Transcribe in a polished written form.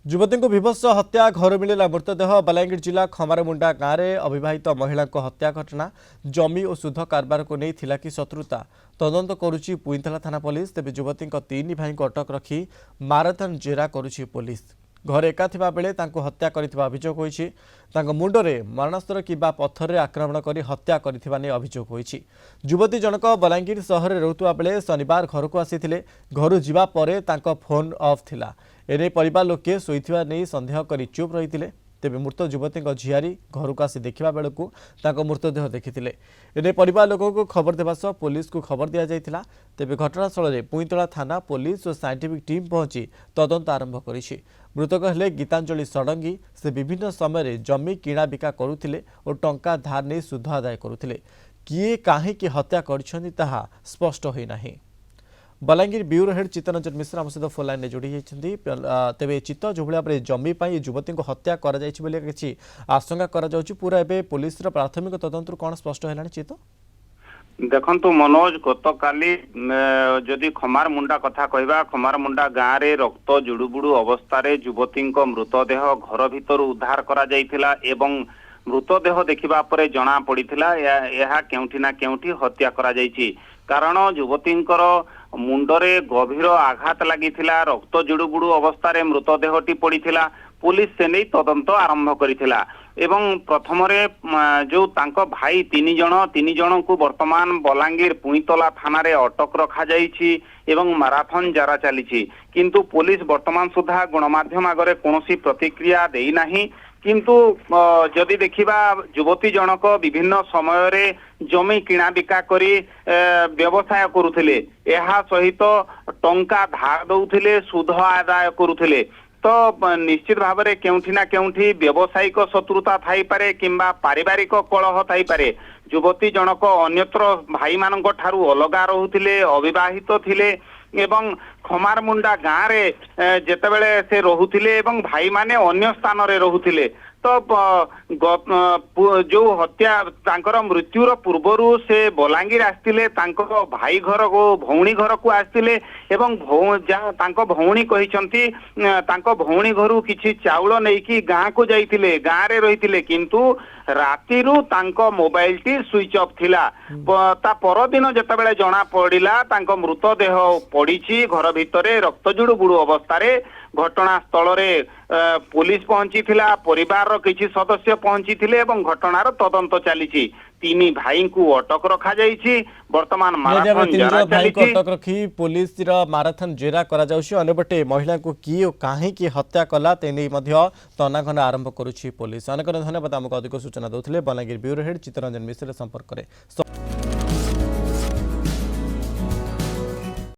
युवती को विभत्स हत्या घर मिलला मृतदेह बलांगीर जिला खमारमुंडा गाँव में अविवाहित महिला हत्या घटना जमी और सुध कारबार को नहीं थिला कि शत्रुता तदंत करुची पुईंतला थाना पुलिस। तेज युवती तीन भाई को अटक रखी माराथन जेरा करुची पुलिस। घर एका थिबा बेले तांको हत्या करिथिबा अभियोग होईछि। तांको मुंडरे मरणास्त्र किबा पत्थर आक्रमण करी हत्या करिथिबा नै अभियोग होईछि। युवती जनक बलांगीर सहर में रहुतुबा बेले शनिवार घर को आसीथिले। घर जिबा परे तांको फोन ऑफ थिला। एने परिवार लोके सोईथिबा नै संदेह करी चुप रहिथिले। तेबे मृत युवती झियारी घर को आसी देखा बेलू मृतदेह देखिथिले। एने परिवार लोक को खबर देवा सह पुलिस को खबर दिया जायतिला। तेबे घटनास्थल में पुईंतला थाना पुलिस और साइंटिफिक टीम पहुंची तदंत आरंभ करिछि। मृतक हेले गीतांजलि षडंगी। से विभिन्न समय जमी किणा बिका करुथिले और टंका धार नहीं सुध आदाय करुथिले। किए काहेकि हत्या करिसेंति ताहा स्पष्ट होई नाही। बलांगीर ब्यूरो हेड चित्तरंजन मिश्र आम सहित फोन लाइन में जोड़ी होती। तेज चित्त जो भाई जमी युवती को हत्या किसी आशंका पूरा एवं पुलिस प्राथमिक तदंतर कौन स्पष्ट है चित्त देखु मनोज गत काली जदि खमारमुंडा कथा कहवा खमारमुंडा गाँव में रक्त जुड़ुबुड़ू अवस्था युवती मृतदेह घर भीतर उद्धार करा जायथिला एवं मृतदेह देखिबा परे जना पड़िथिला यह केउठी ना केउठी हत्या करा जायछि। कारण युवतींकर मुंडरे गभीर आघात लागिथिला रक्त जुड़ुबुड़ू अवस्था रे मृतदेहटी पड़िथिला। पुलिस से नहीं तदंत आरंभ करिथिला एवं प्रथम जो तांको भाई तीन जन को वर्तमान बलांगीर पुईतला थाना रे अटक रखा जाइछि एवं माराथन जारा चली। किंतु पुलिस वर्तमान सुधा गणमाध्यम आगरे कोनोसी प्रतिक्रिया देई नाही। किंतु जदि देखिबा युवती जनक विभिन्न समय रे जमी किणा बिका करी व्यवसाय करुथिले। एहा सहित टंका धार दउथिले सुध आदाय करुथिले। तो निश्चित भाव में केउठी ना केउठी व्यवसायिक शत्रुता थाई पारे किंबा पारिवारिक कलह थाई पारे। युवती जनक अन्यत्र भाई मानक ठारू अलगा रहुथिले अविवाहित थिले एवं खमारमुंडा गाँव रे जेतेबेले से रहुथिले एवं भाई माने अन्य स्थान रे रहुथिले। तो जो हत्या तांकर मृत्युर पूर्वरु से बलांगीर आस्तिले तांको भाई घर को भौणी घर को आस्तिले एवं तांको भौणी कहिसंती तांको भौणी घरु किछि चाउल नेकी गाँ को जाइतिले गाँ रे रहितिले। किंतु रातिरु तांको मोबाइल टी स्विच ऑफ थिला। ता परदिन जेतेबेले जना पड़िला तांको मृतदेह पड़िछि घर भितरे रक्त जुड़ुबुड़ू अवस्था रे। घटनास्थल रे पुलिस पहुंची थिला परिवार किछि सदस्य पहुंची थिले एवं घटनार तदंत चली। तीन भाई को अटक रखा जाइछि। वर्तमान माराथन जेरा चली अटक रखी पुलिस माराथन जेरा करा जाउछि। अन्यपटे महिला को किए काहे की हत्या कला तेने तनाघना आरंभ करुछि पुलिस। अनेक धन्यवाद। आमको अधिक सूचना दौथिले बलांगीर ब्यूरो हेड चित्तरंजन मिश्र संपर्क करे।